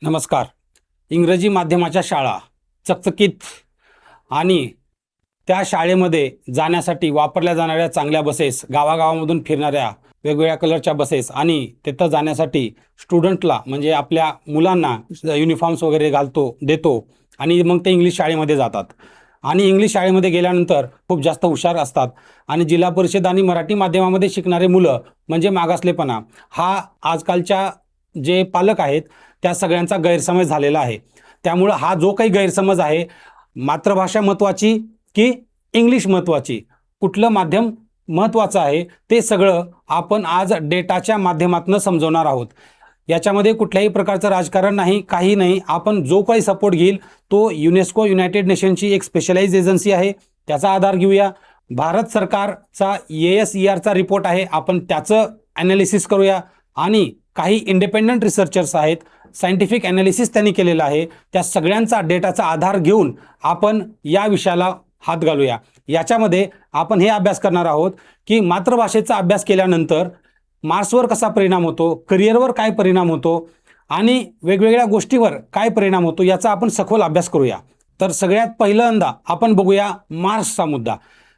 नमस्कार. इंग्रजी माध्यमाच्या शाळा चकचकीत आणि त्या शाळेमध्ये जाण्यासाठी वापरल्या जाणाऱ्या चांगल्या बसेस, गावागावामधून फिरणाऱ्या वेगवेगळ्या कलरच्या बसेस आणि तिथं जाण्यासाठी स्टुडंटला म्हणजे आपल्या मुलांना युनिफॉर्म्स वगैरे देतो आणि मग ते इंग्लिश शाळेमध्ये जातात. आणि इंग्लिश शाळेमध्ये गेल्यानंतर खूप जास्त हुशार असतात आणि जिल्हा परिषद आणि मराठी माध्यमामध्ये शिकणारे मुलं म्हणजे मागासलेपणा हा आजकालच्या जे पालक आहेत त्या सगळ्यांचा गैरसमज झालेला आहे. त्यामुळं हा जो काही गैरसमज आहे, मातृभाषा महत्त्वाची की इंग्लिश महत्त्वाची, कुठलं माध्यम महत्त्वाचं आहे, ते सगळं आपण आज डेटाच्या माध्यमातून समजवणार आहोत. याच्यामध्ये कुठल्याही प्रकारचं राजकारण नाही, काही नाही. आपण जो काही सपोर्ट घेईल तो युनेस्को युनायटेड नेशनची एक स्पेशलाइज एजन्सी आहे, त्याचा आधार घेऊया. भारत सरकारचा ASERचा रिपोर्ट आहे, आपण त्याचं ॲनालिसिस करूया. आणि काही इंडिपेंडंट रिसर्चर्स आहेत, सायंटिफिक ॲनालिसिस त्यांनी केलेलं आहे, त्या सगळ्यांचा डेटाचा आधार घेऊन आपण या विषयाला हात घालूया. याच्यामध्ये आपण हे अभ्यास करणार आहोत की मातृभाषेचा अभ्यास केल्यानंतर मार्क्सवर कसा परिणाम होतो, करिअरवर काय परिणाम होतो आणि वेगवेगळ्या गोष्टीवर काय परिणाम होतो, याचा आपण सखोल अभ्यास करूया. तर सगळ्यात पहिल्यांदा आपण बघूया मार्क्सचा मुद्दा.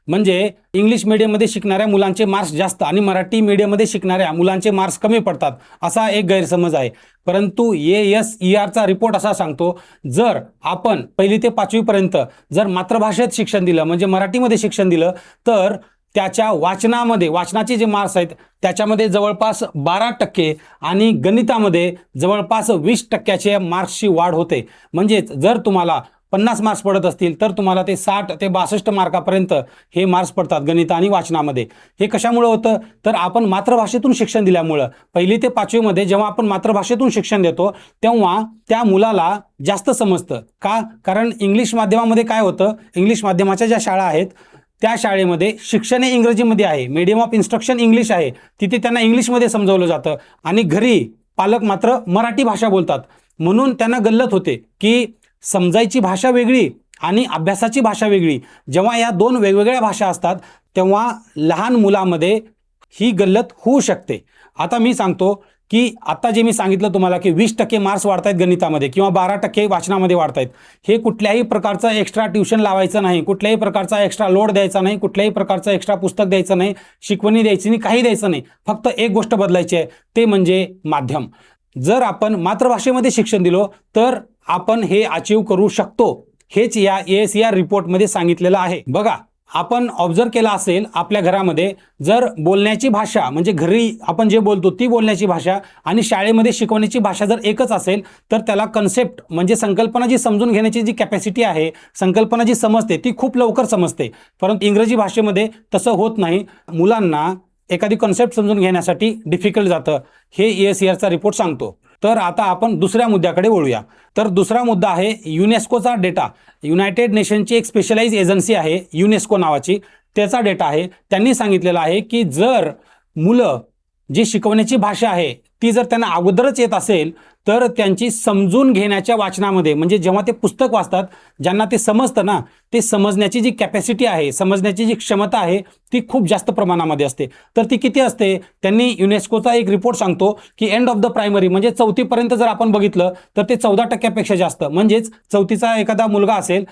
म्हणजे इंग्लिश मीडियममध्ये शिकणाऱ्या मुलांचे मार्क्स जास्त आणि मराठी मीडियममध्ये शिकणाऱ्या मुलांचे मार्क्स कमी पडतात, असा एक गैरसमज आहे. परंतु ASERचा रिपोर्ट असा सांगतो, जर आपण 1ली ते 5वीपर्यंत जर मातृभाषेत शिक्षण दिलं म्हणजे मराठीमध्ये शिक्षण दिलं तर त्याच्या वाचनाचे जे मार्क्स आहेत त्याच्यामध्ये जवळपास 12% आणि गणितामध्ये जवळपास 20% मार्क्सची वाढ होते. म्हणजेच जर तुम्हाला 50 मार्क्स पडत असतील तर तुम्हाला ते 60 ते 62 मार्कापर्यंत हे मार्क्स पडतात गणित आणि वाचनामध्ये. हे कशामुळे होतं, तर आपण मातृभाषेतून शिक्षण दिल्यामुळं. 1ली ते 5वीमध्ये जेव्हा आपण मातृभाषेतून शिक्षण देतो तेव्हा त्या मुलाला जास्त समजतं. का? कारण इंग्लिश माध्यमामध्ये काय होतं, इंग्लिश माध्यमाच्या ज्या शाळा आहेत त्या शाळेमध्ये शिक्षण हे इंग्रजीमध्ये आहे, मीडियम ऑफ इन्स्ट्रक्शन इंग्लिश आहे, तिथे त्यांना इंग्लिशमध्ये समजवलं जातं आणि घरी पालक मात्र मराठी भाषा बोलतात. म्हणून त्यांना गल्लत होते की समजायची भाषा वेगळी आणि अभ्यासाची भाषा वेगळी. जेव्हा या दोन वेगवेगळ्या भाषा असतात तेव्हा लहान मुलामध्ये ही गल्लत होऊ शकते. आता मी सांगतो की आता जे मी सांगितलं तुम्हाला की 20% मार्क्स वाढत आहेत गणितामध्ये किंवा 12% वाचनामध्ये वाढत आहेत, हे कुठल्याही प्रकारचं एक्स्ट्रा ट्युशन लावायचं नाही, कुठल्याही प्रकारचा एक्स्ट्रा लोड द्यायचा नाही, कुठल्याही प्रकारचं एक्स्ट्रा पुस्तक द्यायचं नाही, शिकवणी द्यायची नाही, काही द्यायचं नाही. फक्त एक गोष्ट बदलायची आहे, ते म्हणजे माध्यम. जर आपण मातृभाषेमध्ये शिक्षण दिलो तर आपण हे अचीव करू शकतो. हेच या ASER रिपोर्टमध्ये सांगितलेलं आहे. बघा, आपण ऑब्झर्व केला असेल आपल्या घरामध्ये जर बोलण्याची भाषा म्हणजे घरी आपण जे बोलतो ती बोलण्याची भाषा आणि शाळेमध्ये शिकवण्याची भाषा जर एकच असेल तर त्याला कन्सेप्ट म्हणजे संकल्पना जी समजून घेण्याची जी कॅपॅसिटी आहे, संकल्पना जी समजते ती खूप लवकर समजते. परंतु इंग्रजी भाषेमध्ये तसं होत नाही. मुलांना एखादी कन्सेप्ट समजून घेण्यासाठी डिफिकल्ट जातं, हे ASERचा रिपोर्ट सांगतो. तर आता आपण दुसऱ्या मुद्द्याकडे वळूया. तर दुसरा मुद्दा आहे युनेस्कोचा डेटा. युनायटेड नेशनची एक स्पेशलाइज एजन्सी आहे युनेस्को नावाची, त्याचा डेटा आहे. त्यांनी सांगितलेलं आहे की जर मुलं जी शिकवण्याची भाषा आहे ती जर त्यांना अगोदरच येत असेल तर त्यांची समजून घेण्याच्या वाचनामध्ये म्हणजे जेव्हा ते पुस्तक वाचतात, ज्यांना ते समजतं ना, ते समजण्याची जी कॅपॅसिटी आहे, समजण्याची जी क्षमता आहे ती खूप जास्त प्रमाणामध्ये असते. तर ती किती असते, त्यांनी युनेस्कोचा एक रिपोर्ट सांगतो की एंड ऑफ द प्रायमरी म्हणजे 4थीपर्यंत जर आपण बघितलं तर ते 14%पेक्षा जास्त. म्हणजेच 4थीचा एखादा मुलगा असेल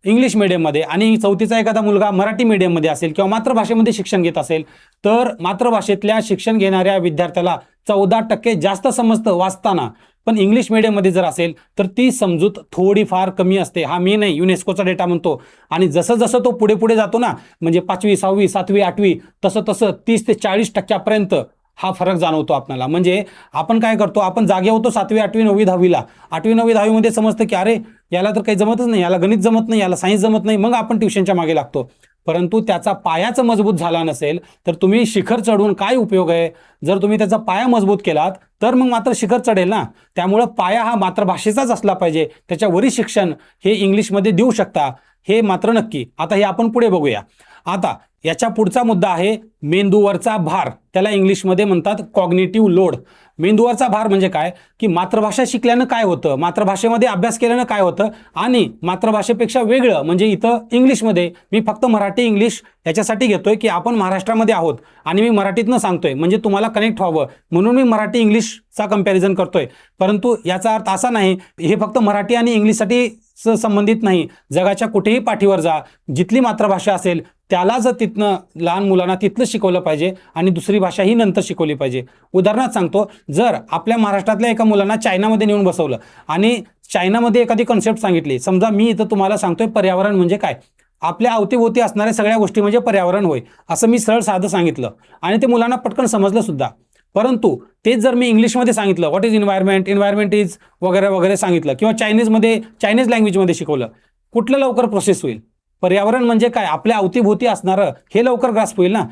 इंग्लिश मीडियममध्ये आणि 4थीचा एखादा मुलगा मराठी मीडियममध्ये असेल किंवा मातृभाषेमध्ये शिक्षण घेत असेल तर मातृभाषेतल्या शिक्षण घेणाऱ्या विद्यार्थ्याला 14% जास्त समजतं वाचताना. पण इंग्लिश मीडियममध्ये जर असेल तर ती समजूत थोडीफार कमी असते. हा मी नाही, युनेस्कोचा डेटा म्हणतो. आणि जसं जसं तो पुढे पुढे जातो ना, म्हणजे 5वी 6वी 7वी 8वी तसं तसं 30 ते 40% हा फरक जाणवतो आपल्याला. म्हणजे आपण काय करतो, आपण जागे होतो 7वी 8वी 9वी 10वीला. 8वी 9वी 10वीमध्ये समजतं की अरे याला तर काही जमतच नाही, याला गणित जमत नाही, याला सायन्स जमत नाही, मग आपण ट्युशनच्या मागे लागतो. परंतु त्याचा पायाच मजबूत झाला नसेल तर तुम्ही शिखर चढून काय उपयोग आहे. जर तुम्ही त्याचा पाया मजबूत केलात तर मग मात्र शिखर चढेल ना. त्यामुळं पाया हा मातृभाषेचाच असला पाहिजे. त्याच्यावरील शिक्षण हे इंग्लिशमध्ये देऊ शकता, हे मात्र नक्की. आता हे आपण पुढे बघूया. आता याच्या पुढचा मुद्दा आहे मेंदूवरचा भार. त्याला इंग्लिशमध्ये म्हणतात कॉग्निटिव्ह लोड. मेंदूवरचा भार म्हणजे काय की मातृभाषा शिकल्यानं काय होतं, मातृभाषेमध्ये अभ्यास केल्यानं काय होतं, आणि मातृभाषेपेक्षा वेगळं म्हणजे इथं इंग्लिशमध्ये मी फक्त मराठी इंग्लिश याच्यासाठी घेतोय की आपण महाराष्ट्रामध्ये आहोत आणि मी मराठीतनं सांगतोय म्हणजे तुम्हाला कनेक्ट व्हावं म्हणून मी मराठी इंग्लिशचा कंपॅरिझन करतोय. परंतु याचा अर्थ असा नाही हे फक्त मराठी आणि इंग्लिशसाठी संबंधित नाही. जगाच्या कुठेही पाठीवर जा, जिथली मातृभाषा असेल त्याला जर तिथनं लहान मुलांना तिथलं शिकवलं पाहिजे आणि दुसरी भाषा ही नंतर शिकवली पाहिजे. उदाहरणार्थ सांगतो, जर आपल्या महाराष्ट्रातल्या एका मुलांना चायनामध्ये नेऊन बसवलं आणि चायनामध्ये एखादी कॉन्सेप्ट सांगितली, समजा मी इथं तुम्हाला सांगतोय पर्यावरण म्हणजे काय, आपल्या अवतीभोवती असणाऱ्या सगळ्या गोष्टी म्हणजे पर्यावरण होय, असं मी सरळ साधं सांगितलं आणि ते मुलांना पटकन समजलं सुद्धा. परंतु तेच जर मी इंग्लिशमध्ये सांगितलं, what is environment, environment is वगैरे वगैरे सांगितलं, किंवा चायनीज लँग्वेजमध्ये शिकवलं, कुठलं लवकर प्रोसेस होईल? पर्यावरण म्हणजे काय, आपल्या अवतीभोवती असणारं, हे लवकर ग्रास्प होईल ना.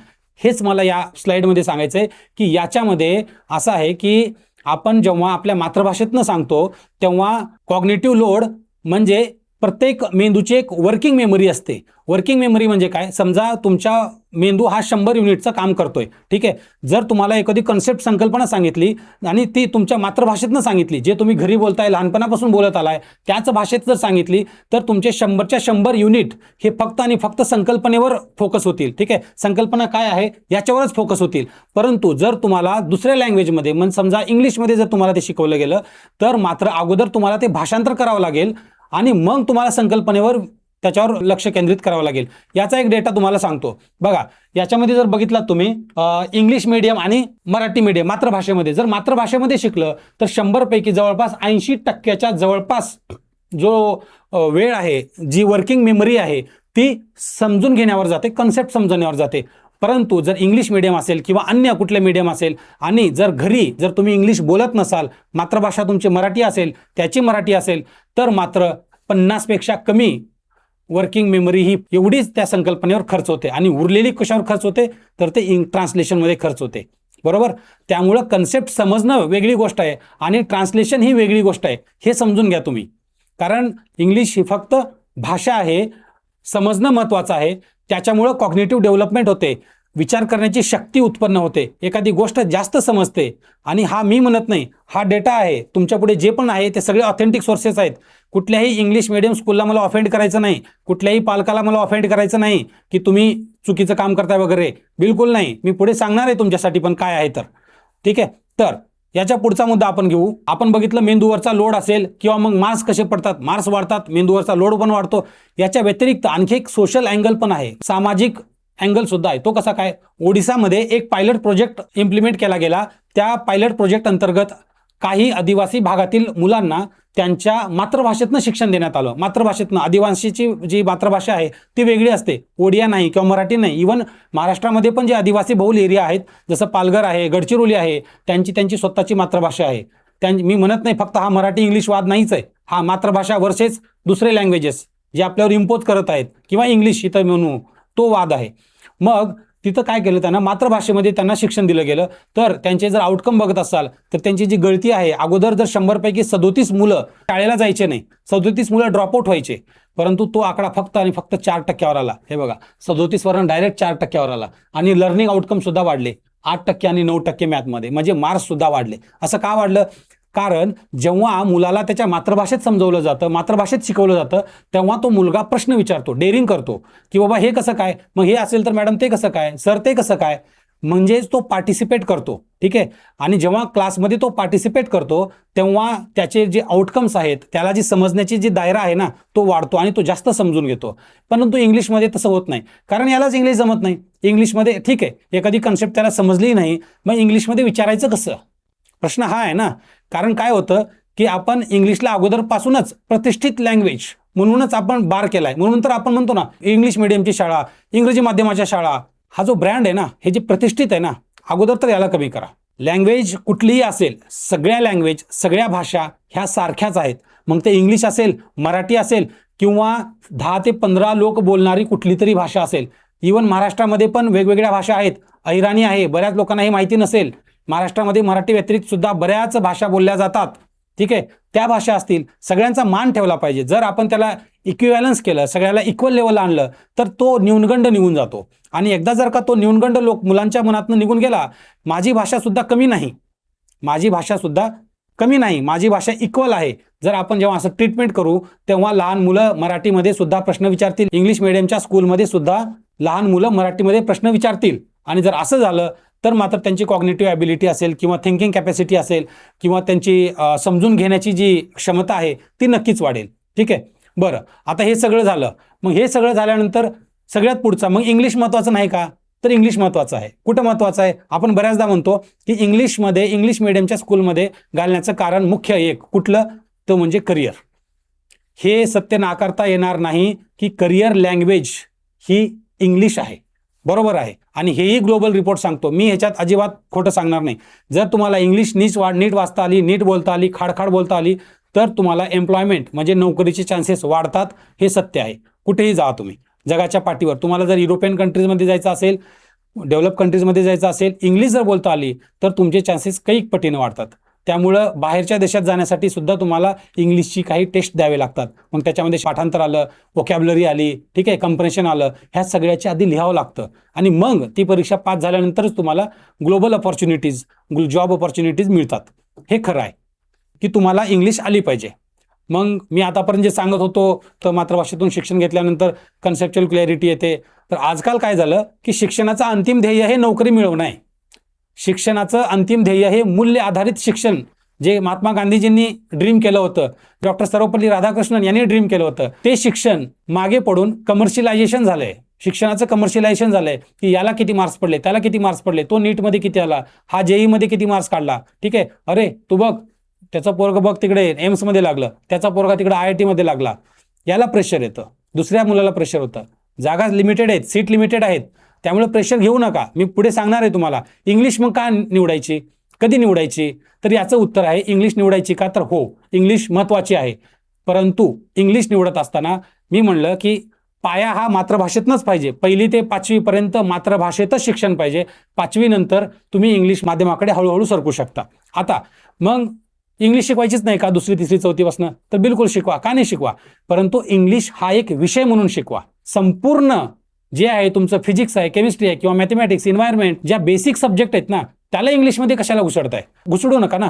हेच मला या स्लाइडमध्ये सांगायचं आहे की याच्यामध्ये असं आहे की आपण जेव्हा आपल्या मातृभाषेतनं सांगतो तेव्हा कॉग्निटिव्ह लोड म्हणजे प्रत्येक मेंदूची एक वर्किंग मेमरी असते. वर्किंग मेमरी म्हणजे काय, समजा तुमच्या मेंदू हा 100 युनिटचं काम करतोय, ठीक आहे. जर तुम्हाला एखादी कन्सेप्ट संकल्पना सांगितली आणि ती तुमच्या मातृभाषेतनं सांगितली, जे तुम्ही घरी बोलताय, लहानपणापासून बोलत आलाय त्याच भाषेत जर सांगितली तर तुमचे 100च्या 100 युनिट हे फक्त आणि फक्त संकल्पनेवर फोकस होतील, ठीक आहे. संकल्पना काय आहे याच्यावरच फोकस होतील. परंतु जर तुम्हाला दुसऱ्या लँग्वेजमध्ये म्हणजे समजा इंग्लिशमध्ये जर तुम्हाला ते शिकवलं गेलं तर मात्र अगोदर तुम्हाला ते भाषांतर करावं लागेल आणि मग तुम्हाला संकल्पनेवर त्याच्यावर लक्ष केंद्रित करावं लागेल. याचा एक डेटा तुम्हाला सांगतो बघा. याच्यामध्ये जर बघितलात तुम्ही इंग्लिश मीडियम आणि मराठी मीडियम मातृभाषेमध्ये जर मातृभाषेमध्ये शिकलं तर 100 पैकी जवळपास 80% जवळपास जो वेळ आहे, जी वर्किंग मेमरी आहे ती समजून घेण्यावर जाते, कन्सेप्ट समजण्यावर जाते. परंतु जर इंग्लिश मीडियम असेल किंवा अन्य कुठले मीडियम असेल आणि जर घरी जर तुम्ही इंग्लिश बोलत नसाल, मातृभाषा तुमची मराठी असेल, त्याची मराठी असेल, तर मात्र 50पेक्षा कमी वर्किंग मेमरी ही एवढीच त्या संकल्पनेवर खर्च होते आणि उरलेली कशावर खर्च होते तर ते ट्रान्सलेशनमध्ये खर्च होते, बरोबर. त्यामुळं कन्सेप्ट समजणं वेगळी गोष्ट आहे आणि ट्रान्सलेशन ही वेगळी गोष्ट आहे, हे समजून घ्या तुम्ही. कारण इंग्लिश ही फक्त भाषा आहे, समजणं महत्त्वाचं आहे. त्याच्यामुळं कॉग्निटिव्ह डेव्हलपमेंट होते, विचार करण्याची शक्ती उत्पन्न होते, एखादी गोष्ट जास्त समजते. आणि हा मी म्हणत नाही, हा डेटा आहे. तुमच्यापुढे जे पण आहे ते सगळे ऑथेंटिक सोर्सेस आहेत. कुठल्याही इंग्लिश मीडियम स्कूलला मला ऑफेंड करायचं नाही, कुठल्याही पालकाला मला ऑफेंड करायचं नाही की तुम्ही चुकीचं काम करताय वगैरे, बिलकुल नाही. मी पुढे सांगणार आहे तुमच्यासाठी पण काय आहे तर, ठीक आहे. तर याच्या पुढचा मुद्दा आपण घेऊ. आपण बघितलं मेंदूवरचा लोड असेल किंवा मग मार्क्स कसे पडतात, मार्क्स वाढतात, मेंदूवरचा लोड पण वाढतो. याच्या व्यतिरिक्त आणखी एक सोशल अँगल पण आहे, सामाजिक अँगल सुद्धा आहे. तो कसा काय, ओडिसामध्ये एक पायलट प्रोजेक्ट इम्प्लिमेंट केला गेला. त्या पायलट प्रोजेक्ट अंतर्गत काही आदिवासी भागातील मुलांना त्यांच्या मातृभाषेतनं शिक्षण देण्यात आलं. मातृभाषेतनं, आदिवासीची जी मातृभाषा आहे ती वेगळी असते, ओडिया नाही किंवा मराठी नाही. इव्हन महाराष्ट्रामध्ये पण जे आदिवासी बहुल एरिया आहेत जसं पालघर आहे, गडचिरोली आहे, त्यांची स्वतःची मातृभाषा आहे. मी म्हणत नाही फक्त हा मराठी इंग्लिश वाद नाहीच आहे, हा मातृभाषा वर्सेस दुसरे लँग्वेजेस जे आपल्यावर इम्पोज करत आहेत किंवा इंग्लिश इथं म्हणू तो वाद आहे. मग तिथं काय केलं, त्यांना मातृभाषेमध्ये त्यांना शिक्षण दिलं गेलं. तर त्यांचे जर आउटकम बघत असाल तर त्यांची जी गळती आहे, अगोदर जर 100 पैकी 37 मुलं शाळेला जायचे नाही, 37 मुलं ड्रॉपआउट व्हायचे. परंतु तो आकडा फक्त आणि फक्त 4%वर आला. हे बघा, 37 वरून डायरेक्ट 4%वर आला. आणि लर्निंग आउटकम सुद्धा वाढले, 8% आणि 9% मॅथमध्ये, म्हणजे मार्क्स सुद्धा वाढले. असं का वाढलं, कारण जेव्हा मुलाला त्याच्या मातृभाषेत समजवलं जातं, मातृभाषेत शिकवलं जातं, तेव्हा तो मुलगा प्रश्न विचारतो, डेअरिंग करतो की बाबा हे कसं काय, मग हे असेल तर मॅडम ते कसं काय, सर ते कसं काय, म्हणजेच तो पार्टिसिपेट करतो, ठीक आहे. आणि जेव्हा क्लासमध्ये तो पार्टिसिपेट करतो तेव्हा त्याचे जे आउटकम्स आहेत, त्याला जी समजण्याची जी दायरा आहे ना, तो वाढतो आणि तो जास्त समजून घेतो. परंतु इंग्लिशमध्ये तसं होत नाही, कारण यालाच इंग्लिश जमत नाही. इंग्लिशमध्ये ठीक आहे, एखादी कन्सेप्ट त्याला समजली नाही, मग इंग्लिशमध्ये विचारायचं कसं, प्रश्न हा आहे ना. कारण काय होतं की आपण इंग्लिशला अगोदरपासूनच प्रतिष्ठित लँग्वेज म्हणूनच आपण बार केलाय. म्हणून तर आपण म्हणतो ना इंग्लिश मिडियमची शाळा, इंग्रजी माध्यमाच्या शाळा, हा जो ब्रँड आहे ना, हे जे प्रतिष्ठित आहे ना, अगोदर तर याला कमी करा. लँग्वेज कुठलीही असेल, सगळ्या लँग्वेज, सगळ्या भाषा ह्या सारख्याच आहेत. मग ते इंग्लिश असेल, मराठी असेल किंवा 10 ते 15 लोक बोलणारी कुठली तरी भाषा असेल. इव्हन महाराष्ट्रामध्ये पण वेगवेगळ्या भाषा आहेत. अहिराणी आहे, बऱ्याच लोकांना हे माहिती नसेल. महाराष्ट्रामध्ये मराठी व्यतिरिक्त सुद्धा बऱ्याच भाषा बोलल्या जातात, ठीक आहे. त्या भाषा असतील, सगळ्यांचा मान ठेवला पाहिजे. जर आपण त्याला इक्विव्हॅलन्स केलं, सगळ्याला इक्वल लेवल आणलं तर तो न्यूनगंड निघून जातो. आणि एकदा जर का तो न्यूनगंड मुलांच्या मनातून निघून गेला, माझी भाषा सुद्धा कमी नाही, माझी भाषासुद्धा कमी नाही, माझी भाषा इक्वल आहे. जर आपण जेव्हा असं ट्रीटमेंट करू तेव्हा लहान मुलं मराठीमध्ये सुद्धा प्रश्न विचारतील, इंग्लिश मिडियमच्या स्कूलमध्ये सुद्धा लहान मुलं मराठीमध्ये प्रश्न विचारतील. आणि जर असं झालं तर मात्र त्यांची कॉग्निटिव्ह ॲबिलिटी असेल किंवा थिंकिंग कॅपॅसिटी असेल किंवा त्यांची समजून घेण्याची जी क्षमता आहे ती नक्कीच वाढेल. ठीक आहे. बरं, आता हे सगळं झालं. मग हे सगळं झाल्यानंतर सगळ्यात पुढचा मग इंग्लिश महत्त्वाचं नाही का? तर इंग्लिश महत्त्वाचं आहे. कुठं महत्त्वाचं आहे? आपण बऱ्याचदा म्हणतो की इंग्लिश मिडियमच्या स्कूलमध्ये घालण्याचं कारण मुख्य एक कुठलं, तो म्हणजे करिअर. हे सत्य नाकारता येणार नाही की करिअर लँग्वेज ही इंग्लिश आहे, बरोबर आहे. आणि हेही ग्लोबल रिपोर्ट सांगतो, मी ह्याच्यात अजिबात खोटं सांगणार नाही. जर तुम्हाला इंग्लिश नीट वाचता आली, नीट बोलता आली, खाडखाड बोलता आली तर तुम्हाला एम्प्लॉयमेंट म्हणजे नोकरीचे चान्सेस वाढतात. हे सत्य आहे. कुठेही जा तुम्ही जगाच्या पाठीवर, तुम्हाला जर युरोपियन कंट्रीजमध्ये जायचं असेल, डेव्हलप कंट्रीजमध्ये जायचं असेल, इंग्लिश जर बोलता आली तर तुमचे चान्सेस कैक पटीने वाढतात. त्यामुळं बाहेरच्या देशात जाण्यासाठी सुद्धा तुम्हाला इंग्लिशची काही टेस्ट द्यावे लागतात. मग त्याच्यामध्ये पाठांतर आलं, व्होकॅब्युलरी आली, ठीक आहे, कंप्रेशन आलं, ह्या सगळ्याच्या आधी लिहावं लागतं. आणि मग ती परीक्षा पास झाल्यानंतरच तुम्हाला ग्लोबल अपॉर्च्युनिटीज, जॉब अपॉर्च्युनिटीज मिळतात. हे खरं आहे की तुम्हाला इंग्लिश आली पाहिजे. मग मी आतापर्यंत जे सांगत होतो तर मातृभाषेतून शिक्षण घेतल्यानंतर कन्सेप्च्युअल क्लॅरिटी येते. तर आजकाल काय झालं की शिक्षणाचं अंतिम ध्येय हे नोकरी मिळवणं आहे. शिक्षणाचं अंतिम ध्येय हे मूल्य आधारित शिक्षण, जे महात्मा गांधीजींनी ड्रीम केलं होतं, डॉक्टर सर्वपल्ली राधाकृष्णन यांनी ड्रीम केलं होतं, ते शिक्षण मागे पडून कमर्शियलायझेशन झालंय. शिक्षणाचं कमर्शियलायझेशन झालंय की याला किती मार्क्स पडले, त्याला किती मार्क्स पडले, तो नीटमध्ये किती आला, हा जेईमध्ये किती मार्क्स काढला, ठीक आहे, अरे तू बघ त्याचं पोरग बघ तिकडे एम्समध्ये लागलं, त्याचा पोरगा तिकडे IIT मध्ये लागला. याला प्रेशर येतं, दुसऱ्या मुलाला प्रेशर होतं. जागा लिमिटेड आहेत, सीट लिमिटेड आहेत, त्यामुळे प्रेशर घेऊ नका. मी पुढे सांगणार आहे तुम्हाला. इंग्लिश मग का निवडायची, कधी निवडायची? तर याचं उत्तर आहे इंग्लिश निवडायची का, तर हो, इंग्लिश महत्त्वाची आहे. परंतु इंग्लिश निवडत असताना मी म्हणलं की पाया हा मातृभाषेतनंच पाहिजे. 1ली ते 5वी पर्यंत मातृभाषेतच शिक्षण पाहिजे. 5वी नंतर तुम्ही इंग्लिश माध्यमाकडे हळूहळू सरकू शकता. आता मग इंग्लिश शिकवायचीच नाही का 2री, 3री, 4थीपासून? तर बिलकुल शिकवा, का नाही शिकवा, परंतु इंग्लिश हा एक विषय म्हणून शिकवा. संपूर्ण जे आहे तुमचं फिजिक्स आहे, केमिस्ट्री आहे किंवा मॅथमॅटिक्स, एन्व्हायरमेंट, ज्या बेसिक सब्जेक्ट आहेत ना, त्याला इंग्लिशमध्ये कशाला घुसडताय? घुसडू नका ना.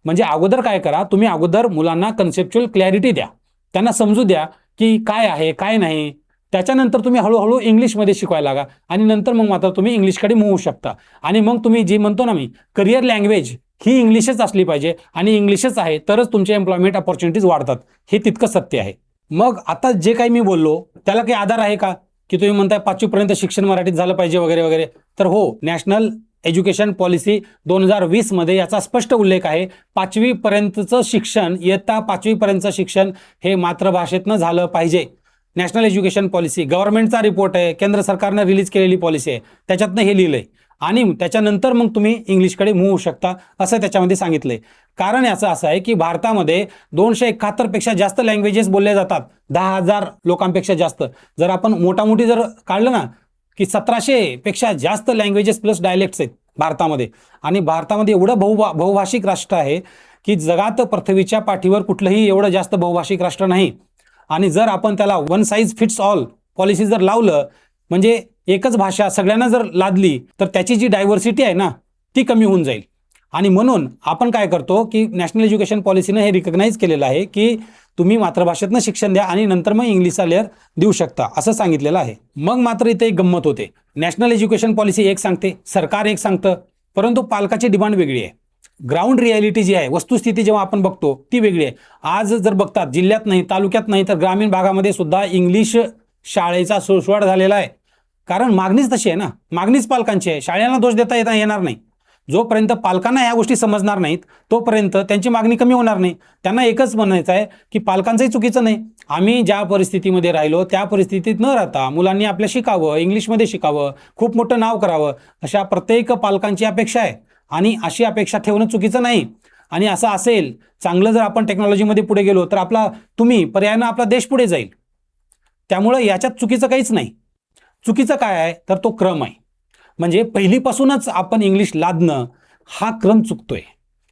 म्हणजे अगोदर काय करा तुम्ही, अगोदर मुलांना कन्सेप्च्युअल क्लॅरिटी द्या, त्यांना समजू द्या की काय आहे काय नाही. त्याच्यानंतर तुम्ही हळूहळू इंग्लिशमध्ये शिकवायला लागा आणि नंतर मग मात्र तुम्ही इंग्लिशकडे मूव होऊ शकता. आणि मग तुम्ही जी म्हणतो ना मी करिअर लँग्वेज ही इंग्लिशच असली पाहिजे आणि इंग्लिशच आहे तरच तुमचे एम्प्लॉयमेंट अपॉर्च्युनिटीज वाढतात. हे तितकं सत्य आहे. मग आता जे काही मी बोललो त्याला काही आधार आहे का, की तुम्ही म्हणताय 5वी पर्यंत शिक्षण मराठीत झालं पाहिजे वगैरे वगैरे? तर हो, नॅशनल एज्युकेशन पॉलिसी 2020 मध्ये याचा स्पष्ट उल्लेख आहे. 5वी पर्यंतचं शिक्षण, इयत्ता 5वी पर्यंतचं शिक्षण हे मातृभाषेतनं झालं पाहिजे. नॅशनल एज्युकेशन पॉलिसी गव्हर्नमेंटचा रिपोर्ट आहे, केंद्र सरकारनं रिलीज केलेली पॉलिसी आहे, त्याच्यातनं हे लिहिलंय. आणि त्याच्यानंतर मग तुम्ही इंग्लिशकडे मूव होऊ शकता असं त्याच्यामध्ये सांगितलंय. कारण याचं असं आहे की भारतामध्ये 271 पेक्षा जास्त लँग्वेजेस बोलले जातात, 10,000 लोकांपेक्षा जास्त. जर आपण मोठामोठी जर काढलं ना की 1700 पेक्षा जास्त लँग्वेजेस प्लस डायलेक्ट्स आहेत भारतामध्ये. आणि भारतामध्ये एवढं बहुभाषिक राष्ट्र आहे की जगात पृथ्वीच्या पाठीवर कुठलंही एवढं जास्त बहुभाषिक राष्ट्र नाही. आणि जर आपण त्याला one size fits all policy जर लावलं, म्हणजे एकच भाषा सगळ्यांना जर लादली, तर त्याची जी डायव्हर्सिटी आहे ना ती कमी होऊन जाईल. आणि म्हणून आपण काय करतो की नॅशनल एज्युकेशन पॉलिसीनं हे रिकग्नाइज केलेलं आहे की तुम्ही मातृभाषेतनं शिक्षण द्या आणि नंतर मग इंग्लिशचा लेअर देऊ शकता असं सांगितलेलं आहे. मग मात्र इथे एक गंमत होते. नॅशनल एज्युकेशन पॉलिसी एक सांगते, सरकार एक सांगतं, परंतु पालकाची डिमांड वेगळी आहे. ग्राउंड रियालिटी जी आहे, वस्तुस्थिती जेव्हा आपण बघतो ती वेगळी आहे. आज जर बघतात जिल्ह्यात नाही, तालुक्यात नाही, तर ग्रामीण भागामध्ये सुद्धा इंग्लिश शाळेचा सुळसुळाट झालेला आहे. कारण मागणीच तशी आहे ना, मागणीच पालकांची आहे. शाळेला दोष देता येणार नाही. जोपर्यंत पालकांना ह्या गोष्टी समजणार नाहीत तोपर्यंत त्यांची मागणी कमी होणार नाही. त्यांना एकच म्हणायचं आहे की पालकांचंही चुकीचं नाही, आम्ही ज्या परिस्थितीमध्ये राहिलो त्या परिस्थितीत न राहता मुलांनी आपल्या शिकावं, इंग्लिशमध्ये शिकावं, खूप मोठं नाव करावं, अशा प्रत्येक पालकांची अपेक्षा आहे. आणि अशी अपेक्षा ठेवणं चुकीचं नाही. आणि असं असेल चांगलं, जर आपण टेक्नॉलॉजीमध्ये पुढे गेलो तर पर्यायानं आपला देश पुढे जाईल. त्यामुळं याच्यात चुकीचं काहीच नाही. चुकीचं काय आहे तर तो क्रम आहे. म्हणजे पहिलीपासूनच आपण इंग्लिश लादणं हा क्रम चुकतोय.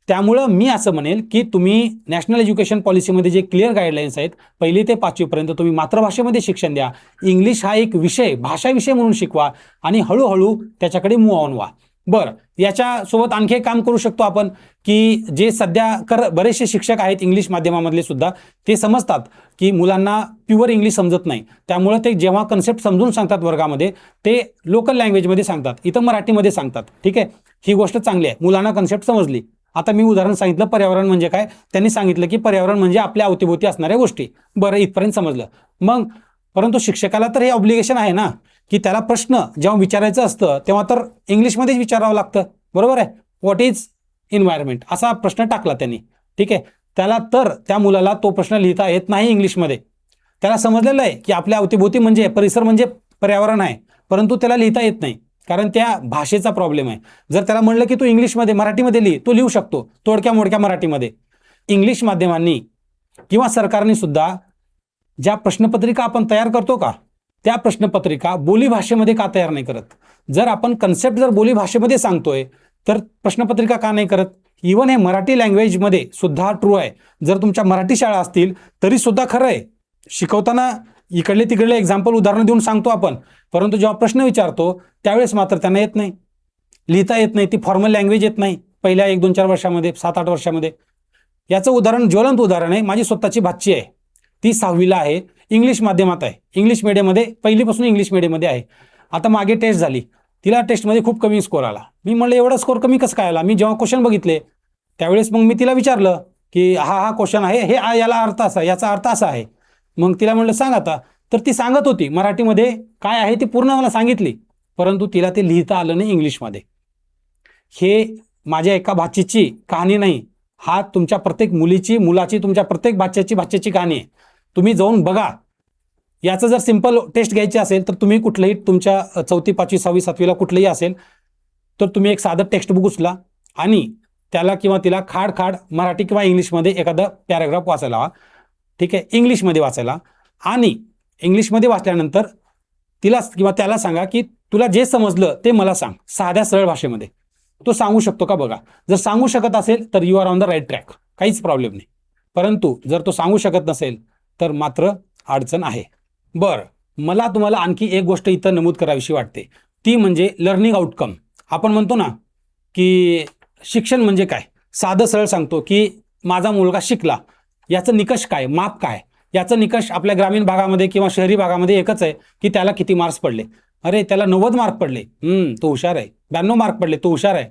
त्यामुळं मी असं म्हणेल की तुम्ही नॅशनल एज्युकेशन पॉलिसीमध्ये जे क्लिअर गाईडलाईन्स आहेत, 1ली ते 5वी पर्यंत तुम्ही मातृभाषेमध्ये शिक्षण द्या. इंग्लिश हा एक विषय, भाषा विषय म्हणून शिकवा आणि हळूहळू त्याच्याकडे मूव ऑन व्हा. बरं, याच्यासोबत आणखी एक काम करू शकतो आपण, की जे सध्या बरेचसे शिक्षक आहेत इंग्लिश माध्यमामधले सुद्धा, ते समजतात की मुलांना प्युअर इंग्लिश समजत नाही, त्यामुळे ते जेव्हा कन्सेप्ट समजून सांगतात वर्गामध्ये, ते लोकल लँग्वेजमध्ये सांगतात, इथं मराठीमध्ये सांगतात. ठीक आहे, ही गोष्ट चांगली आहे, मुलांना कन्सेप्ट समजली. आता मी उदाहरण सांगितलं पर्यावरण म्हणजे काय, त्यांनी सांगितलं की पर्यावरण म्हणजे आपल्या अवतीभोवती असणाऱ्या गोष्टी. बरं, इथपर्यंत समजलं. मग परंतु शिक्षकाला तर हे ऑब्लिगेशन आहे ना, की त्याला प्रश्न जेव्हा विचारायचं असतं तेव्हा तर इंग्लिशमध्येच विचारावं लागतं. बरोबर आहे. व्हॉट इज एन्व्हायरमेंट असा प्रश्न टाकला त्यांनी. ठीक आहे, त्या मुलाला तो प्रश्न लिहिता येत नाही इंग्लिशमध्ये. त्याला समजलेलं आहे की आपल्या अवतीभोवती म्हणजे परिसर म्हणजे पर्यावरण आहे, परंतु त्याला लिहिता येत नाही, कारण त्या भाषेचा प्रॉब्लेम आहे. जर त्याला म्हणलं की तू इंग्लिशमध्ये मराठीमध्ये लिही, तो लिहू शकतो तोडक्या मोडक्या मराठीमध्ये. इंग्लिश माध्यमांनी किंवा सरकारने सुद्धा ज्या प्रश्नपत्रिका आपण तयार करतो का, त्या प्रश्नपत्रिका बोलीभाषेमध्ये का तयार नाही करत? जर आपण कन्सेप्ट जर बोलीभाषेमध्ये सांगतोय तर प्रश्नपत्रिका का नाही करत? इवन हे मराठी लँग्वेजमध्ये सुद्धा ट्रू आहे. जर तुमच्या मराठी शाळा असतील तरी सुद्धा खरं आहे. शिकवताना इकडले तिकडले एक्झाम्पल उदाहरणं देऊन सांगतो आपण, परंतु जेव्हा प्रश्न विचारतो त्यावेळेस मात्र त्यांना येत नाही, लिहिता येत नाही, ती फॉर्मल लँग्वेज येत नाही पहिल्या 1-2-4 वर्षामध्ये, 7-8 वर्षामध्ये. याचं उदाहरण, ज्वलंत उदाहरण आहे, माझी स्वतःची भाची आहे, ती 6वीला आहे, इंग्लिश माध्यमात आहे, इंग्लिश मिडियममध्ये, पहिलीपासून इंग्लिश मिडियममध्ये आहे. आता मागे टेस्ट झाली, तिला टेस्टमध्ये खूप कमी स्कोर आला. मी म्हणलं एवढा स्कोर कमी कसं काय आला? मी जेव्हा क्वेश्चन बघितले त्यावेळेस मग मी तिला विचारलं की हा क्वेश्चन आहे, हे याला अर्थ असा, याचा अर्थ असा आहे. मग तिला म्हणलं सांग आता, तर ती सांगत होती मराठीमध्ये काय आहे ती पूर्ण मला सांगितली, परंतु तिला ते लिहिता आलं नाही इंग्लिशमध्ये. हे माझ्या एका भाचीची कहाणी नाही, हा तुमच्या प्रत्येक मुलाची, तुमच्या प्रत्येक भाच्याची कहाणी आहे. तुम्ही जाऊन बघा. याचं जर सिंपल टेस्ट घ्यायची असेल तर तुम्ही कुठलंही तुमच्या 4थी, 5वी, 6वी, 7वीला कुठलंही असेल तर तुम्ही एक साधं टेक्स्टबुक उचला आणि त्याला किंवा तिला खाड मराठी किंवा इंग्लिशमध्ये एखादा पॅराग्राफ वाचायला हवा. ठीक आहे, इंग्लिशमध्ये वाचायला. आणि इंग्लिशमध्ये वाचल्यानंतर तिला किंवा त्याला सांगा की तुला जे समजलं ते मला सांग साध्या सरळ भाषेमध्ये. तो सांगू शकतो का बघा. जर सांगू शकत असेल तर you are on the right track, काहीच प्रॉब्लेम नाही. परंतु जर तो सांगू शकत नसेल तर मात्र अडचण आहे. बरं, मला तुम्हाला आणखी एक गोष्ट इथं नमूद करावीशी वाटते, ती म्हणजे लर्निंग आउटकम. आपण म्हणतो ना की शिक्षण म्हणजे काय, साधं सरळ सांगतो की माझा मुलगा शिकला, याचं निकष काय, माप काय? याचं निकष आपल्या ग्रामीण भागामध्ये किंवा शहरी भागामध्ये एकच आहे की त्याला किती मार्क्स पडले. अरे त्याला 90 मार्क पडले, तो हुशार आहे. 92 मार्क पडले, तो हुशार आहे.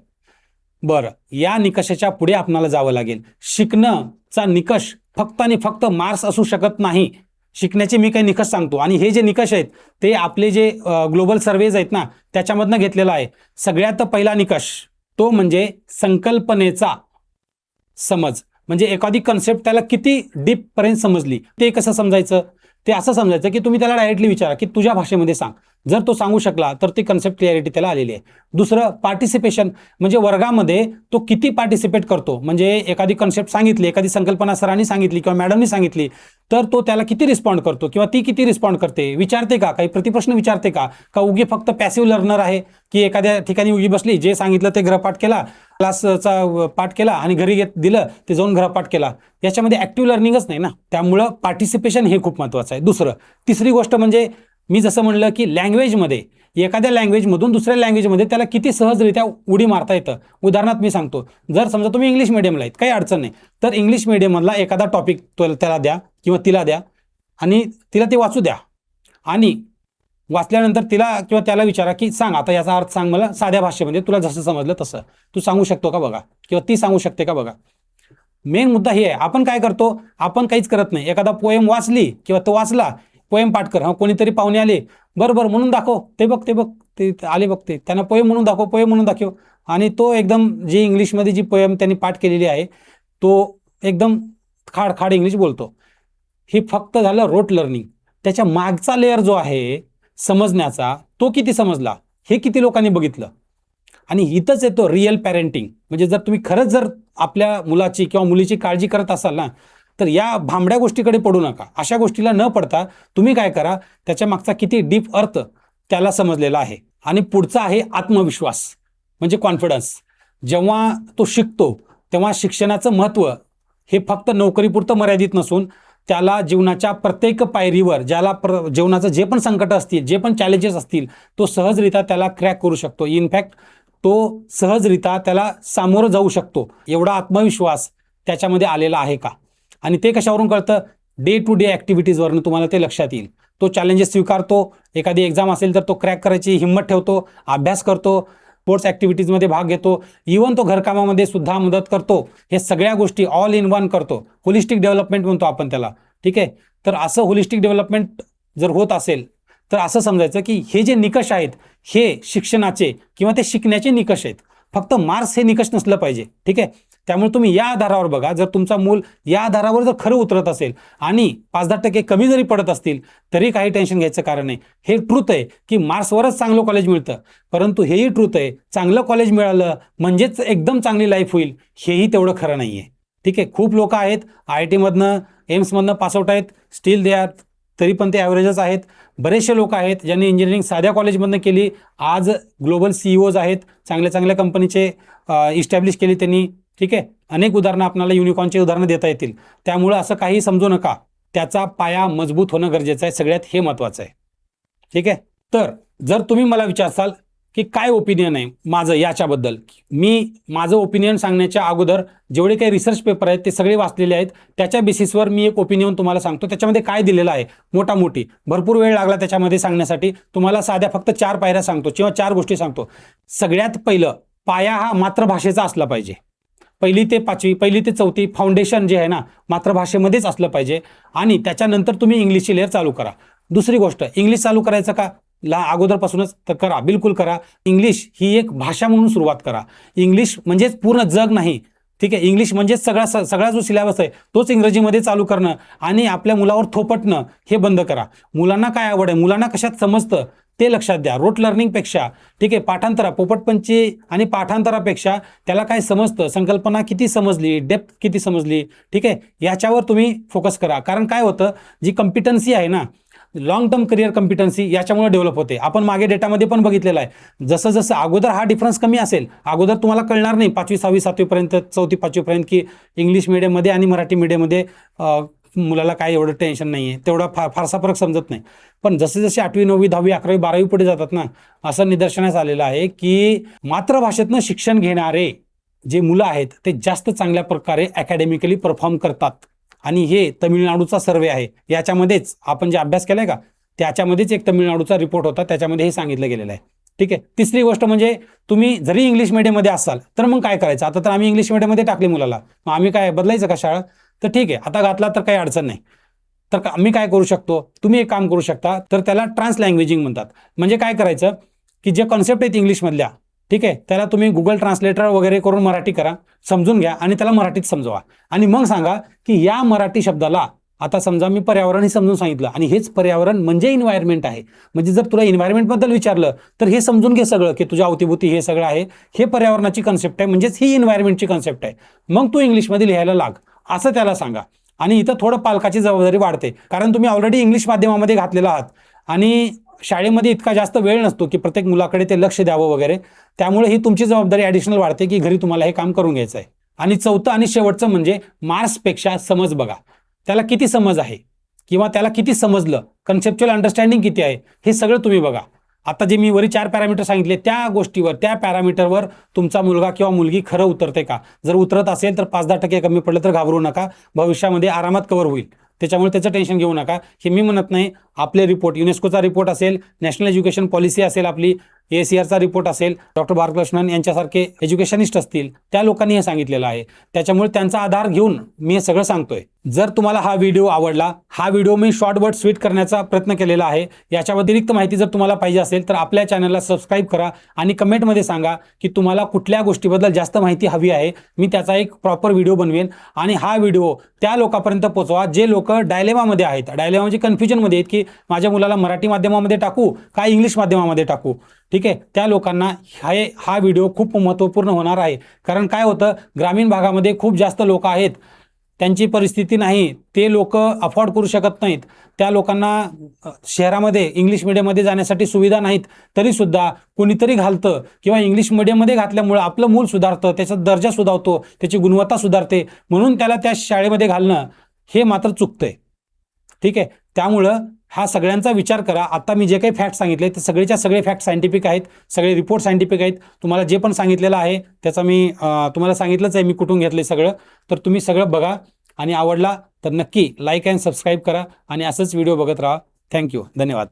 बरं, या निकषाच्या पुढे आपल्याला जावं लागेल. शिकण्याचा निकष फक्त आणि फक्त मार्क्स असू शकत नाही. शिकण्याचे मी काही निकष सांगतो आणि हे जे निकष आहेत ते आपले जे ग्लोबल सर्वेज आहेत ना त्याच्यामधनं घेतलेला आहे. सगळ्यात पहिला निकष तो म्हणजे संकल्पनेचा समज. म्हणजे एखादी कन्सेप्ट त्याला किती डीपपर्यंत समजली, ते कसं समजायचं? ते असं समजायचं की तुम्ही त्याला डायरेक्टली विचारा की तुझ्या भाषेमध्ये सांग. जर तो सांगू शकला तर ती कन्सेप्ट क्लिअरिटी त्याला आलेली आहे. दुसरं पार्टिसिपेशन, म्हणजे वर्गामध्ये तो किती पार्टिसिपेट करतो. म्हणजे एखादी कन्सेप्ट सांगितली, एखादी संकल्पना सरांनी सांगितली किंवा मॅडमनी सांगितली तर तो त्याला किती रिस्पॉन्ड करतो किंवा ती किती रिस्पॉन्ड करते, विचारते का, काही प्रतिप्रश्न विचारते का उगी फक्त पॅसिव्ह लर्नर आहे की एखाद्या ठिकाणी उगी बसली, जे सांगितलं ते गृहपाठ केला, क्लासचा पाठ केला आणि घरी दिलं ते जाऊन गृहपाठ केला. याच्यामध्ये ॲक्टिव्ह लर्निंगच नाही ना. त्यामुळं पार्टिसिपेशन हे खूप महत्त्वाचं आहे. तिसरी गोष्ट म्हणजे मी जसं म्हणलं की लँग्वेजमध्ये, एखाद्या लँग्वेजमधून दुसऱ्या लँग्वेजमध्ये त्याला किती सहजरित्या उडी मारता येतं. उदाहरणार्थ मी सांगतो, जर समजा तुम्ही इंग्लिश मिडियमला आहेत, काही अडचण नाही, तर इंग्लिश मिडियममधला एखादा टॉपिक त्याला द्या किंवा तिला द्या आणि तिला ते वाचू द्या आणि वाचल्यानंतर तिला किंवा त्याला विचारा की सांग आता याचा अर्थ सांग मला साध्या भाषेमध्ये, तुला जसं समजलं तसं तू सांगू शकतो का बघा किंवा ती सांगू शकते का बघा. मेन मुद्दा हे आहे. आपण काय करतो, आपण काहीच करत नाही. एखादा पोएम वाचली किंवा तो वाचला, पोएम पाठ कर, कोणीतरी पाहुणे आले, बरं म्हणून दाखव, ते बघ ते आले बघते, त्यांना पोएम म्हणून दाखव आणि तो एकदम जी इंग्लिशमध्ये जी पोएम त्यांनी पाठ केलेली आहे तो एकदम खाड इंग्लिश बोलतो. हे फक्त झालं रोट लर्निंग. त्याच्या मागचा लेअर जो आहे समजण्याचा, तो किती समजला हे किती लोकांनी बघितलं. आणि इथंच येतो रिअल पॅरेंटिंग. म्हणजे जर तुम्ही खरंच जर आपल्या मुलाची किंवा मुलीची काळजी करत असाल ना तर या भांबड्या गोष्टीकडे पडू नका. अशा गोष्टीला न पडता तुम्ही काय करा, त्याच्या मागचा किती डीप अर्थ त्याला समजलेला आहे. आणि पुढचा आहे आत्मविश्वास, म्हणजे कॉन्फिडन्स. जेव्हा तो शिकतो तेव्हा शिक्षणाचं महत्त्व हे फक्त नोकरीपुरतं मर्यादित नसून त्याला जीवनाच्या प्रत्येक पायरीवर, ज्याला जीवनाचं जे पण संकट असतील, जे पण चॅलेंजेस असतील, तो सहजरित्या त्याला क्रॅक करू शकतो. इनफॅक्ट तो सहजरित्या त्याला सामोरं जाऊ शकतो, एवढा आत्मविश्वास त्याच्यामध्ये आलेला आहे का? आणि ते कशावरून कळतं? डे टू डे ॲक्टिव्हिटीजवरून तुम्हाला ते लक्षात येईल. तो चॅलेंजेस स्वीकारतो, एखादी एक्झाम असेल तर तो क्रॅक करायची हिंमत ठेवतो, अभ्यास करतो, स्पोर्ट्स ॲक्टिव्हिटीजमध्ये भाग घेतो, इवन तो घरकामामध्ये सुद्धा मदत करतो. हे सगळ्या गोष्टी ऑल इन वन करतो. होलिस्टिक डेव्हलपमेंट म्हणतो आपण त्याला. ठीक आहे, तर असं होलिस्टिक डेव्हलपमेंट जर होत असेल तर असं समजायचं की हे जे निकष आहेत हे शिक्षणाचे किंवा ते शिकण्याचे निकष आहेत. फक्त मार्क्स हे निकष नसलं पाहिजे. ठीक आहे, त्यामुळे तुम्ही या आधारावर बघा. जर तुमचा मूल या आधारावर जर खरं उतरत असेल आणि 5-10% कमी जरी पडत असतील तरी काही टेन्शन घ्यायचं कारण नाही. हे ट्रूथ आहे की मार्क्सवरच चांगलं कॉलेज मिळतं, परंतु हेही ट्रूथ आहे चांगलं कॉलेज मिळालं म्हणजेच एकदम चांगली लाईफ होईल, हेही तेवढं खरं नाही आहे. ठीक आहे, खूप लोक आहेत IIT मधनं एम्समधनं पासआउट आहेत, स्टील दे आर, तरी पण ते ॲव्हरेजच आहेत. बरेचसे लोक आहेत ज्यांनी इंजिनिअरिंग साध्या कॉलेजमधनं केली, आज ग्लोबल CEOज आहेत, चांगल्या चांगल्या कंपनीचे इस्टॅब्लिश केली त्यांनी. ठीक आहे, अनेक उदाहरणं आपल्याला युनिकॉर्नचे उदाहरणं देता येतील. त्यामुळं असं काही समजू नका, त्याचा पाया मजबूत होणं गरजेचं आहे, सगळ्यात हे महत्त्वाचं आहे. ठीक आहे, तर जर तुम्ही मला विचारसाल की काय ओपिनियन आहे माझं याच्याबद्दल, मी माझं ओपिनियन सांगण्याच्या अगोदर जेवढे काही रिसर्च पेपर आहेत ते सगळे वाचलेले आहेत. त्याच्या बेसिसवर मी एक ओपिनियन तुम्हाला सांगतो. त्याच्यामध्ये काय दिलेलं आहे मोठी भरपूर वेळ लागला त्याच्यामध्ये सांगण्यासाठी. तुम्हाला साध्या फक्त 4 पायऱ्या सांगतो किंवा 4 गोष्टी सांगतो. सगळ्यात पहिलं, पाया हा मातृभाषेचा असला पाहिजे. 1ली ते 5वी, 1ली ते 4थी फाउंडेशन जे आहे ना मातृभाषेमध्येच असलं पाहिजे. आणि त्याच्यानंतर तुम्ही इंग्लिशची लेअर चालू करा. दुसरी गोष्ट, इंग्लिश चालू करायचं का अगोदरपासूनच तर करा, बिलकुल करा. इंग्लिश ही एक भाषा म्हणून सुरुवात करा. इंग्लिश म्हणजेच पूर्ण जग नाही. ठीक आहे, इंग्लिश म्हणजेच सगळा जो सिलेबस आहे तोच इंग्रजीमध्ये चालू करणं आणि आपल्या मुलावर थोपटणं हे बंद करा. मुलांना काय आवड आहे, मुलांना कशात समजतं ते लक्षात द्या. रोट लर्निंगपेक्षा, ठीक आहे, पोपटपंची आणि पाठांतरापेक्षा त्याला काय समजतं, संकल्पना किती समजली, डेप्थ किती समजली, ठीक आहे, याच्यावर तुम्ही फोकस करा. कारण काय होतं, जी कॉम्पिटन्सी आहे ना, लॉंग टर्म करिअर कॉम्पिटन्सी याच्यामुळे डेव्हलप होते. आपण मागे डेटामध्ये पण बघितलेलं आहे. जसं जसं अगोदर हा डिफरन्स कमी असेल, अगोदर तुम्हाला कळणार नाही 5वी 6वी 7वीपर्यंत 4थी 5वीपर्यंत की इंग्लिश मिडियममध्ये आणि मराठी मिडियममध्ये मुलाला काय एवढं टेन्शन नाही आहे, तेवढा फारसा फरक समजत नाही. पण जसे जसे 8वी 9वी 10वी 11वी 12वी पुढे जातात ना, असं निदर्शनास आलेलं आहे की मातृभाषेतनं शिक्षण घेणारे जे मुलं आहेत ते जास्त चांगल्या प्रकारे अकॅडमिकली परफॉर्म करतात. आणि हे तमिळनाडूचा सर्वे आहे. याच्यामध्येच आपण जे अभ्यास केलाय का त्याच्यामध्येच एक तमिळनाडूचा रिपोर्ट होता, त्याच्यामध्ये हे सांगितलं गेलेलं आहे. ठीक आहे, तिसरी गोष्ट म्हणजे तुम्ही जरी इंग्लिश मिडियममध्ये असाल तर मग काय करायचं. आता तर आम्ही इंग्लिश मिडियममध्ये टाकले मुलाला, मग आम्ही काय बदलायचं का शाळा? तर ठीक आहे, आता घातला तर काही अडचण नाही. तर आम्ही काय करू शकतो, तुम्ही एक काम करू शकता, तर त्याला ट्रान्सलँग्वेजिंग म्हणतात. म्हणजे काय करायचं की जे कॉन्सेप्ट आहेत इंग्लिशमधल्या, ठीक आहे, त्याला तुम्ही गुगल ट्रान्सलेटर वगैरे करून मराठी करा, समजून घ्या आणि त्याला मराठीत समजवा. आणि मग सांगा की या मराठी शब्दाला, आता समजा मी पर्यावरण हे समजून सांगितलं आणि हेच पर्यावरण म्हणजे इन्व्हायरमेंट आहे. म्हणजे जर तुला इन्व्हायरमेंटबद्दल विचारलं तर हे समजून घे सगळं की तुझ्या अवतीभोवती हे सगळं आहे, हे पर्यावरणाची कन्सेप्ट आहे, म्हणजेच ही इन्व्हायरमेंटची कन्सेप्ट आहे. मग तू इंग्लिशमध्ये लिहायला लाग, असं त्याला सांगा. आणि इथं थोडं पालकाची जबाबदारी वाढते, कारण तुम्ही ऑलरेडी इंग्लिश माध्यमामध्ये घातलेला आहात आणि शाळेमध्ये इतका जास्त वेळ नसतो की प्रत्येक मुलाकडे ते लक्ष द्यावं वगैरे. त्यामुळे ही तुमची जबाबदारी ॲडिशनल वाढते की घरी तुम्हाला हे काम करून घ्यायचं आहे. आणि चौथं आणि शेवटचं म्हणजे मार्क्सपेक्षा समज बघा. त्याला किती समज आहे किंवा त्याला किती समजलं, कन्सेप्च्युअल अंडरस्टँडिंग किती आहे, हे सगळं तुम्ही बघा. आता जे मी वरी 4 पॅरामीटर सांगितले त्या गोष्टीवर, त्या पॅरामीटरवर तुमचा मुलगा किंवा मुलगी खरं उतरते का. जर उतरत असेल तर 5-10% कमी पडलं तर घाबरू नका, भविष्यामध्ये आरामात कव्हर होईल. त्याच्यामुळे त्याचं टेन्शन घेऊ नका. हे मी म्हणत नाही, आपले रिपोर्ट, युनेस्कोचा रिपोर्ट असेल, नॅशनल एज्युकेशन पॉलिसी असेल, आपली ACRचा रिपोर्ट असेल, डॉक्टर बालकृष्णन यांच्यासारखे एज्युकेशनिस्ट असतील, त्या लोकांनी हे सांगितलेलं आहे. त्याच्यामुळे त्यांचा आधार घेऊन मी हे सगळं सांगतोय. जर तुम्हाला हा व्हिडिओ आवडला, हा video me short but sweet करण्याचा प्रयत्न केलेला आहे. याच्या व्यतिरिक्त माहिती जर तुम्हाला पाहिजे असेल तर आपल्या चॅनलला सबस्क्राईब करा आणि कमेंटमध्ये सांगा की तुम्हाला कुठल्या गोष्टीबद्दल जास्त माहिती हवी आहे. मी त्याचा एक प्रॉपर व्हिडिओ बनवेन आणि हा व्हिडिओ त्या लोकांपर्यंत पोहोचवा जे लोक डायलेमामध्ये आहेत, डायलेमा म्हणजे कन्फ्युजनमध्ये आहेत की माझ्या मुलाला मराठी माध्यमामध्ये टाकू का इंग्लिश माध्यमामध्ये टाकू. ठीक आहे, त्या लोकांना हा व्हिडिओ खूप महत्त्वपूर्ण होणार आहे. कारण काय होतं, ग्रामीण भागामध्ये खूप जास्त लोक आहेत, त्यांची परिस्थिती नाही, ते लोक अफोर्ड करू शकत नाहीत. त्या लोकांना शहरामध्ये इंग्लिश मिडियममध्ये जाण्यासाठी सुविधा नाहीत, तरीसुद्धा कोणीतरी घालतं किंवा इंग्लिश मिडियममध्ये घातल्यामुळं आपलं मूल सुधारतं, त्याचा दर्जा सुधारतो, त्याची गुणवत्ता सुधारते, म्हणून त्याला त्या शाळेमध्ये घालणं हे मात्र चुकतंय. ठीक आहे, त्यामुळं हा सगळ्यांचा विचार करा. आता मी जे काही फॅक्ट सांगितले ते सगळेच्या सगळे फॅक्ट सायंटिफिक आहेत, सगळे रिपोर्ट सायंटिफिक आहेत. तुम्हाला जे पण सांगितलेलं आहे त्याचा मी तुम्हाला सांगितलंच आहे मी कुठून घेतलं सगळं. तर तुम्ही सगळं बघा आणि आवडला तर नक्की लाईक अँड सबस्क्राईब करा आणि असंच व्हिडिओ बघत राहा. थँक्यू, धन्यवाद.